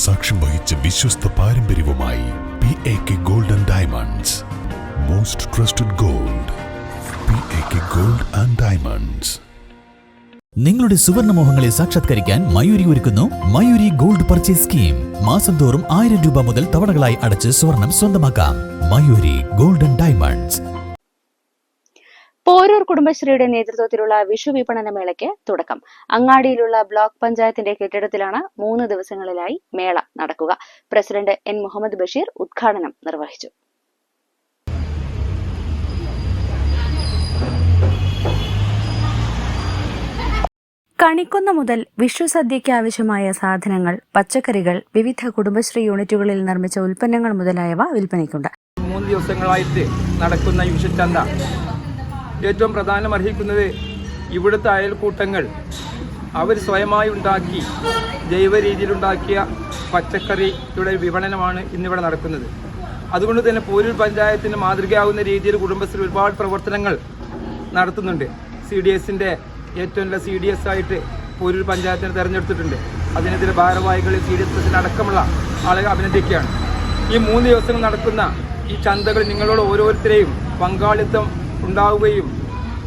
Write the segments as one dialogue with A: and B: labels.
A: സാക്ഷ്യം വഹിച്ച വിശ്വസ്ത പാരമ്പര്യവുമായി PAK Gold and Diamonds. Most trusted gold. PAK Gold and Diamonds.
B: നിങ്ങളുടെ സുവർണമോഹങ്ങളെ സാക്ഷാത്കരിക്കാൻ മയൂരി ഒരുക്കുന്നു മയൂരി ഗോൾഡ് പർച്ചേസ് സ്കീം. മാസം തോറും 1000 രൂപ മുതൽ തവണകളായി അടച്ച് സ്വർണം സ്വന്തമാക്കാം. Mayuri gold and diamonds.
C: Porur കുടുംബശ്രീയുടെ നേതൃത്വത്തിലുള്ള വിഷു വിപണന മേളയ്ക്ക് തുടക്കം. അങ്ങാടിയിലുള്ള ബ്ലോക്ക് പഞ്ചായത്തിന്റെ കെട്ടിടത്തിലാണ് 3 ദിവസങ്ങളിലായി മേള നടക്കുക. President N. മുഹമ്മദ് ബഷീർ ഉദ്ഘാടനം നിർവഹിച്ചു. കണിക്കൊന്ന മുതൽ വിഷു സദ്യയ്ക്ക് ആവശ്യമായ സാധനങ്ങൾ, പച്ചക്കറികൾ, വിവിധ കുടുംബശ്രീ യൂണിറ്റുകളിൽ നിർമ്മിച്ച ഉൽപ്പന്നങ്ങൾ മുതലായവ വിൽപ്പനയ്ക്കുണ്ട്.
D: 3 ദിവസങ്ങളായിട്ട് നടക്കുന്ന വിഷുച്ചന്ത ഏറ്റവും പ്രധാനം അർഹിക്കുന്നത് ഇവിടുത്തെ അയൽക്കൂട്ടങ്ങൾ അവർ സ്വയമായി ഉണ്ടാക്കി ജൈവ രീതിയിലുണ്ടാക്കിയ പച്ചക്കറിയുടെ വിപണനമാണ് ഇന്നിവിടെ നടക്കുന്നത്. അതുകൊണ്ട് തന്നെ പോരൂർ പഞ്ചായത്തിന് മാതൃകയാവുന്ന രീതിയിൽ കുടുംബശ്രീ ഒരുപാട് പ്രവർത്തനങ്ങൾ നടത്തുന്നുണ്ട്. CDSന്റെ ഏറ്റവും നല്ല CDS ആയിട്ട് പോരൂർ പഞ്ചായത്തിനെ തിരഞ്ഞെടുത്തിട്ടുണ്ട്. അതിനെതിരെ ഭാരവാഹികൾ CDS അടക്കമുള്ള ആളുകൾ അഭിനന്ദിക്കുകയാണ്. ഈ 3 ദിവസങ്ങൾ നടക്കുന്ന ഈ ചന്തകൾ നിങ്ങളോട് ഓരോരുത്തരെയും പങ്കാളിത്തം ഉണ്ടാവുകയും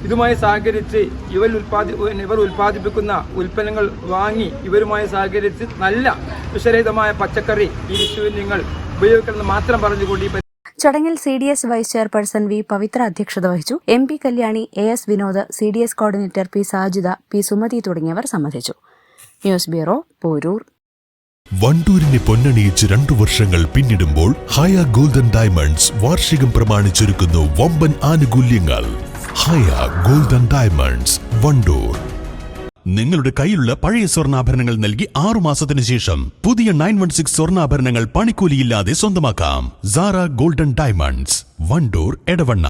D: ഇതുമായി സഹകരിച്ച് ഇവർ ഉൽപ്പാദിപ്പിക്കുന്ന ഉൽപ്പന്നങ്ങൾ വാങ്ങി ഇവരുമായി സഹകരിച്ച് നല്ല വിഷരഹിതമായ പച്ചക്കറി ഈ വിഷുവിൽ നിങ്ങൾ ഉപയോഗിക്കണമെന്ന് മാത്രം പറഞ്ഞുകൊണ്ട്
C: ചടങ്ങിൽ CDS vice chairperson V. Pavithra അധ്യക്ഷത വഹിച്ചു. MP Kalyani, AS Vinod, CDS coordinator P. Sajida, P. Sumathi തുടങ്ങിയവർ സംബന്ധിച്ചു. News bureau, Poroor.
A: വണ്ടൂരിനെ പൊന്നണിയിച്ച് 2 വർഷങ്ങൾ പിന്നിടുമ്പോൾ ഹയ ഗോൾഡ് ആൻഡ് ഡയമണ്ട്സ് വാർഷികം പ്രമാണിച്ചൊരുക്കുന്നു വമ്പൻ ആനുകൂല്യങ്ങൾ. ഹയ ഗോൾഡ് ആൻഡ് ഡയമണ്ട്സ്, വണ്ടൂർ. നിങ്ങളുടെ കയ്യിലുള്ള പഴയ സ്വർണ്ണാഭരണങ്ങൾ നൽകി 6 മാസത്തിന് ശേഷം പുതിയ 916 സ്വർണ്ണാഭരണങ്ങൾ പണിക്കൂലിയില്ലാതെ സ്വന്തമാക്കാം. Sara gold and diamonds, Wandoor, Edavanna.